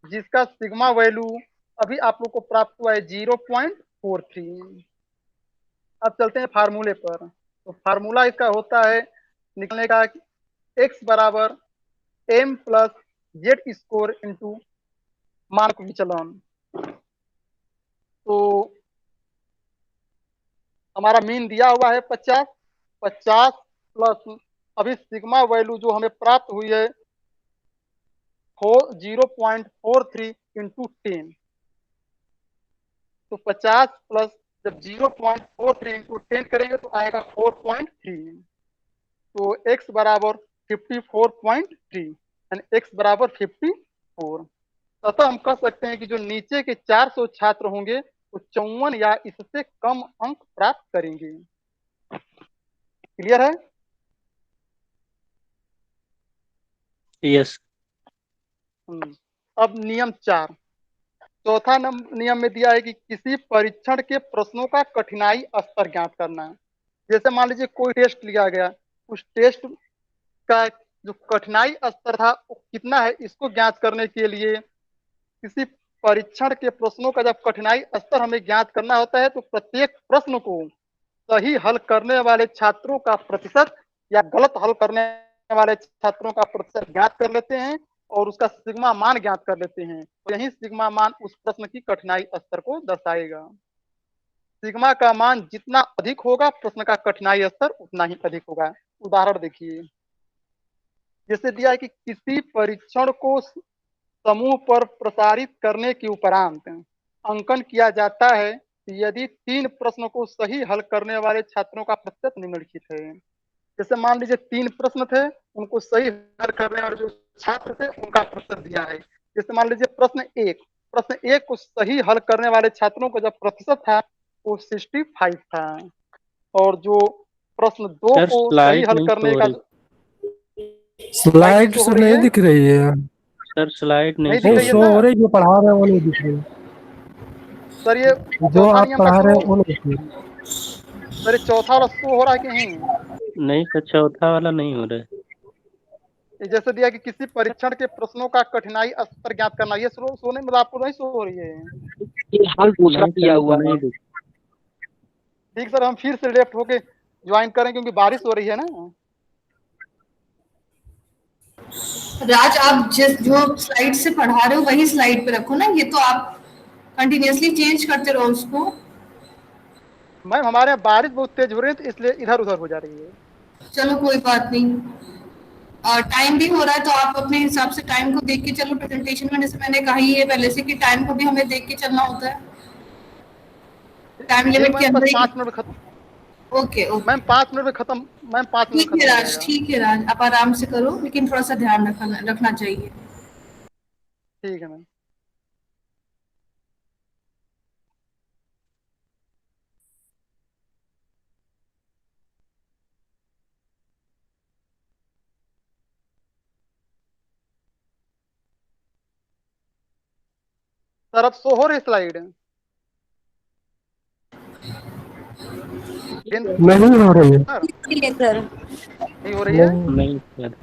जिसका सिग्मा वैल्यू अभी आप लोग को प्राप्त हुआ है 0.43। अब चलते हैं फार्मूले पर। तो फार्मूला इसका होता है निकलने का x बराबर m plus Z score into मानक विचलन। तो हमारा मीन दिया हुआ है 50 प्लस अभी सिग्मा वैल्यू जो हमें प्राप्त हुई है 0.43 इंटू 10। तो 50 प्लस जब 0.43 इंटू 10 करेंगे तो आएगा 4.3। तो x बराबर 54.3 यानी x बराबर 54। अतः हम कह सकते हैं कि जो नीचे के 400 छात्र होंगे वो 54 या इससे कम अंक प्राप्त करेंगे। क्लियर है? यस। अब नियम 4, चौथा नियम में दिया है कि किसी परीक्षण के प्रश्नों का कठिनाई स्तर ज्ञात करना है। जैसे मान लीजिए कोई टेस्ट लिया गया, उस टेस्ट का जो कठिनाई स्तर था वो कितना है इसको ज्ञात करने के लिए किसी परीक्षण के प्रश्नों का जब कठिनाई स्तर हमें ज्ञात करना होता है तो प्रत्येक प्रश्न को सही हल करने वाले छात्रों का प्रतिशत या गलत हल करने वाले छात्रों का प्रतिशत ज्ञात कर लेते हैं और उसका सिग्मा मान ज्ञात कर लेते हैं। तो यही सिग्मा मान उस प्रश्न की कठिनाई स्तर को दर्शाएगा। सिग्मा का मान जितना अधिक होगा प्रश्न का कठिनाई स्तर उतना ही अधिक होगा। उदाहरण देखिए, जैसे दिया है कि किसी परीक्षण को समूह पर प्रसारित करने के उपरांत अंकन किया जाता है यदि 3 प्रश्नों को सही हल करने वाले छात्रों का प्रतिशत निम्नलिखित है। जैसे मान लीजिए 3 प्रश्न थे, उनको सही हल करने वाले जो छात्र थे उनका प्रतिशत दिया है। जैसे मान लीजिए प्रश्न एक को सही हल करने वाले छात्रों का जब प्रतिशत था वो 65 था, और जो प्रश्न 2 सर को सही स्लाइड हल नहीं करने शो का रही। स्लाइड शो हो से रही नहीं है, दिख रही है। सर स्लाइड नहीं नहीं दिख नहीं शो रही है शो रही। हो सर। रही, जो पढ़ा रहे हैं वो नहीं दिख रही। सर ये जो चौथा आप नियम का पढ़ा शो, रहे हैं वो नहीं दिख रही। सर ये चौथा वाला शो हो रहा है कि नहीं? नहीं सर, चौथा वाला नहीं हो रहा है। ये जैसे दिया कि किसी परीक्षण के प्रश्नों का कठिनाई स्तर ज्ञात करना, ये सोने मतलब आपको नहीं शो हो रही है? ये हाल दूसरा नहीं दिया सर, हुआ नहीं है। दिख। ठीक सर, हम फिर से लेफ्ट होके ज्वाइन करें क्योंकि बारिश हो रही है ना। राज, आप जिस जो स्लाइड से पढ़ा रहे हो वही स्लाइड पे रखो ना, ये तो आप कंटिन्यूअसली चेंज करते रहो उसको। मैम हमारे यहाँ बारिश बहुत तेज हो रही है तो इसलिए इधर उधर हो जा रही है। चलो कोई बात नहीं। और टाइम भी हो रहा है तो आप अपने हिसाब से टाइम को देख के चलो। प्रेजेंटेशन में जैसे मैंने कहा ही है पहले से कि टाइम को भी हमें देख के चलना होता है, टाइम ठीक लिमिट के मैम, बस अंदर ही। 5 मिनट में खत्म। Okay okay. मैम 5 मिनट में खत्म, मैम 5 मिनट में ठीक है खत्म हो राज, जाएगा। ठीक है राज, आप आराम से करो लेकिन थोड़ा सा ध्यान रखना चाहिए। ठीक है मैम। सर अब शो हो रही स्लाइड? नहीं हो रही है। सर ठीक है सर। नहीं हो रही है, नहीं, नहीं सर।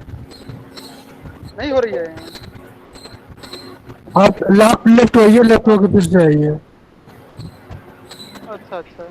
नहीं हो रही है। आप लेफ्ट होइए, लेफ्ट होके फिर से आइए। अच्छा अच्छा।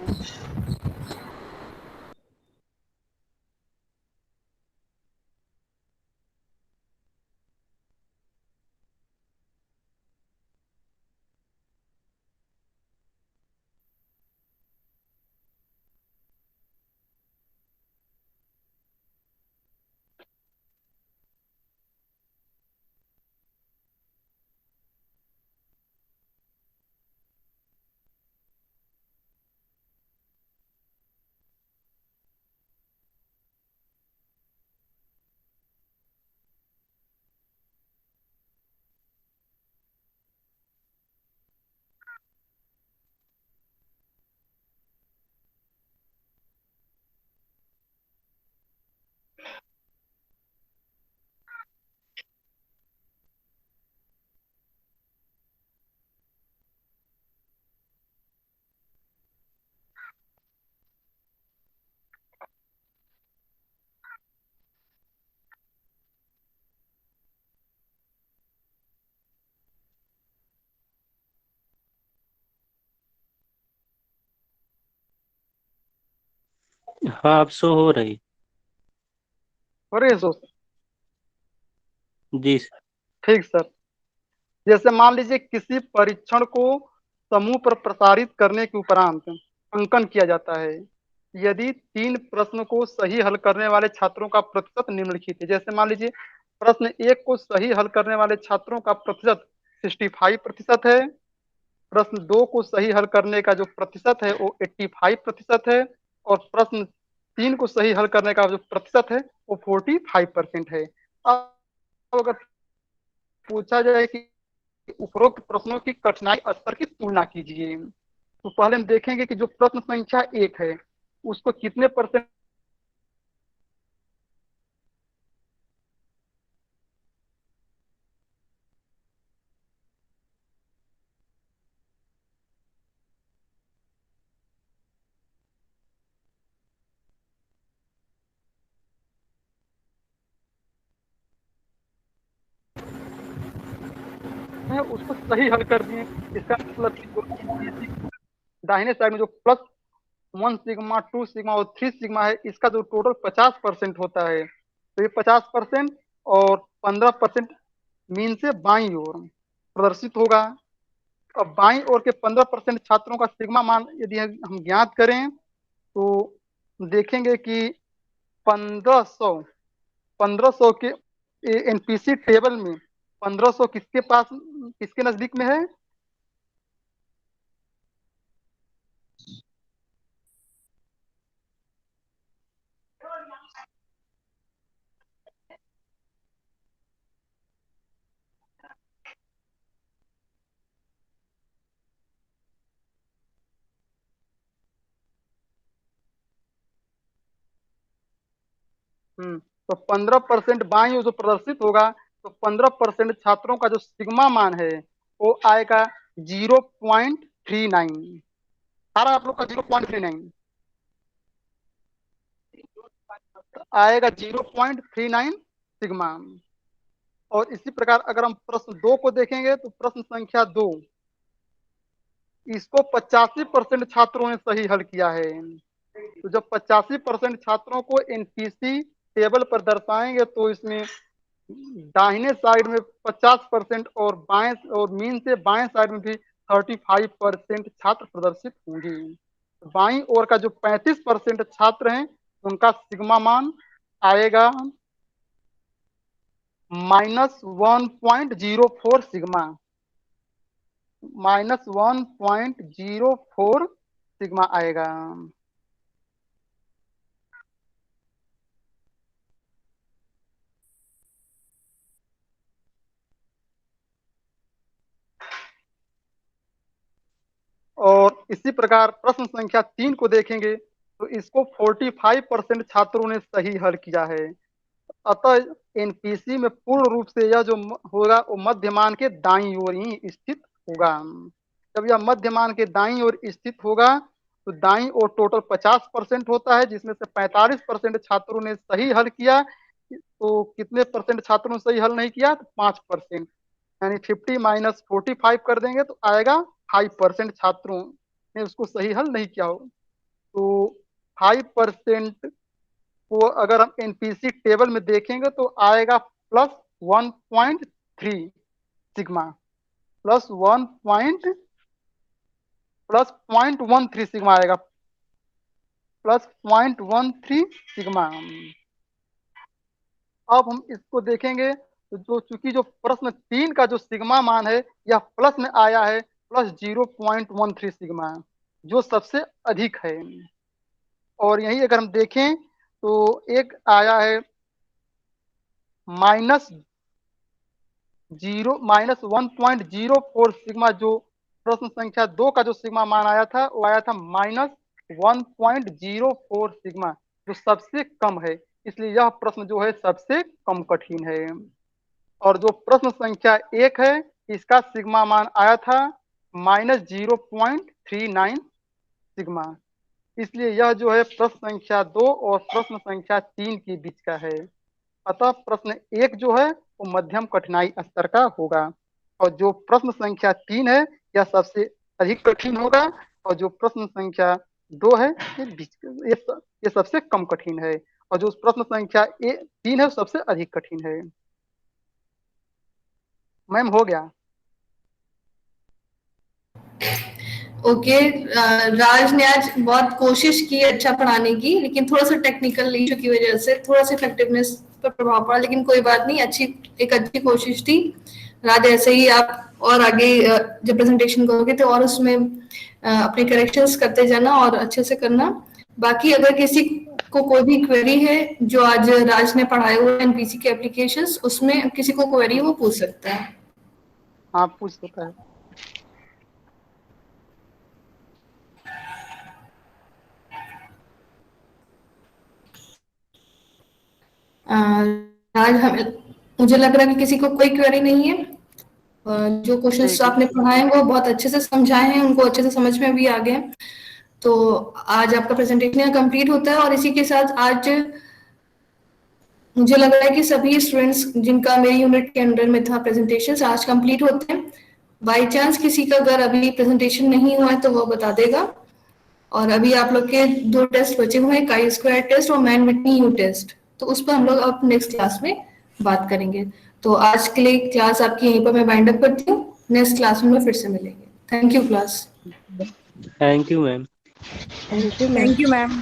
हाँ अब शो हो रही। हो रही है सो? जी सर। ठीक सर। जैसे मान लीजिए किसी परीक्षण को समूह पर प्रसारित करने के उपरांत अंकन किया जाता है यदि 3 प्रश्न को सही हल करने वाले छात्रों का प्रतिशत निम्नलिखित है। जैसे मान लीजिए प्रश्न 1 को सही हल करने वाले छात्रों का प्रतिशत 65% है, प्रश्न 2 को सही हल करने का जो प्रतिशत है वो 85% है, और प्रश्न 3 को सही हल करने का जो प्रतिशत है वो 45% है। अब अगर पूछा जाए कि उपरोक्त प्रश्नों की कठिनाई स्तर की तुलना कीजिए, तो पहले हम देखेंगे कि जो प्रश्न संख्या 1 है उसको कितने परसेंट है उसको सही हल कर दिए। इसका मतलब कि जो दाहिने साइड में जो +1 सिग्मा 2 सिग्मा और 3 सिग्मा है इसका जो टोटल 50% होता है तो ये 50% और 15% मीन से बाईं ओर प्रदर्शित होगा। अब बाईं ओर के 15% छात्रों का सिग्मा मान यदि हम ज्ञात करें तो देखेंगे कि 1500 के एनपीसी टेबल में 1500 किसके नजदीक में है? तो 15% बाईं ओर जो प्रदर्शित होगा, तो 15% छात्रों का जो सिग्मा मान है वो आएगा 0.39। सारा आप लोग का 0.39 आएगा, 0.39 सिग्मा। और इसी प्रकार अगर हम प्रश्न 2 को देखेंगे तो प्रश्न संख्या 2, इसको 85% छात्रों ने सही हल किया है। तो जब 85% छात्रों को एनपीसी टेबल पर दर्शाएंगे तो इसमें दाहिने साइड में 50% और बाएं और मीन से बाएं साइड में भी 35% छात्र प्रदर्शित होंगे। बाईं ओर का जो 35% छात्र हैं उनका सिग्मा मान आएगा -1.04 सिग्मा, -1.04 सिग्मा आएगा। और इसी प्रकार प्रश्न संख्या 3 को देखेंगे तो इसको 45% छात्रों ने सही हल किया है। अतः एनपीसी में पूर्ण रूप से यह जो होगा वो मध्यमान के दाईं ओर ही स्थित होगा। जब यह मध्यमान के दाईं ओर स्थित होगा तो दाईं ओर टोटल 50% होता है, जिसमें से 45% छात्रों ने सही हल किया। तो कितने परसेंट छात्रों ने सही हल नहीं किया? तो 5%, यानी 50 - 45 कर देंगे तो आएगा 5% छात्रों ने उसको सही हल नहीं किया हो। तो 5% को अगर हम एनपीसी टेबल में देखेंगे तो आएगा +1.3 सिग्मा, +0.13 सिग्मा आएगा, +0.13 सिग्मा। अब हम इसको देखेंगे तो चूंकि जो प्रश्न 3 का जो सिग्मा मान है यह प्लस में आया है, +0.13 सिग्मा, जो सबसे अधिक है। और यही अगर हम देखें तो एक आया है -1.04 सिग्मा, जो प्रश्न संख्या 2 का जो सिग्मा मान आया था वो आया था -1.04 सिग्मा, जो सबसे कम है। इसलिए यह प्रश्न जो है सबसे कम कठिन है। और जो प्रश्न संख्या 1 है इसका सिग्मा मान आया था -0.39 सिग्मा। इसलिए यह जो है प्रश्न संख्या 2 और प्रश्न संख्या 3 के बीच का है। अतः प्रश्न 1 जो है वो मध्यम कठिनाई स्तर का होगा, और जो प्रश्न संख्या 3 है यह सबसे अधिक कठिन होगा, और जो प्रश्न संख्या 2 है ये सबसे कम कठिन है, और जो प्रश्न संख्या 3 है वो सबसे अधिक कठिन है। मैम हो गया? ओके, राज ने आज बहुत कोशिश की अच्छा पढ़ाने की, लेकिन थोड़ा सा टेक्निकल इशू की वजह से थोड़ा सा इफेक्टिवनेस पर प्रभाव पड़ा, लेकिन कोई बात नहीं, एक अच्छी कोशिश थी। राज ऐसे ही आप और आगे जब प्रेजेंटेशन करोगे तो और उसमें अपने करेक्शंस करते जाना और अच्छे से करना। बाकी अगर किसी को कोई भी क्वेरी है जो आज राज ने पढ़ाए हुए एनपीसी के एप्लीकेशंस, उसमें किसी को क्वेरी वो पूछ सकता है। हाँ, पूछ सकता है। आज मुझे लग रहा है कि किसी को कोई क्वेरी नहीं है। जो क्वेश्चंस आपने पढ़ाए हैं वो बहुत अच्छे से समझाए हैं, उनको अच्छे से समझ में भी आ गए। तो आज आपका प्रेजेंटेशन कंप्लीट होता है, और इसी के साथ आज मुझे लग रहा है कि सभी स्टूडेंट्स जिनका मेरी यूनिट के अंडर में था प्रेजेंटेशन आज कंप्लीट होते हैं। बाई चांस किसी का अगर अभी प्रेजेंटेशन नहीं हुआ है तो वो बता देगा। और अभी आप लोग के 2 टेस्ट बचे हुए हैं, काई स्क्वायर टेस्ट और मैन विटनी यू टेस्ट। तो उस पर हम लोग अब नेक्स्ट क्लास में बात करेंगे। तो आज के लिए क्लास आपकी यहीं पर मैं वाइंड अप करती हूँ, नेक्स्ट क्लास में फिर से मिलेंगे। Thank you class. Thank you ma'am. Thank you ma'am. Thank you ma'am.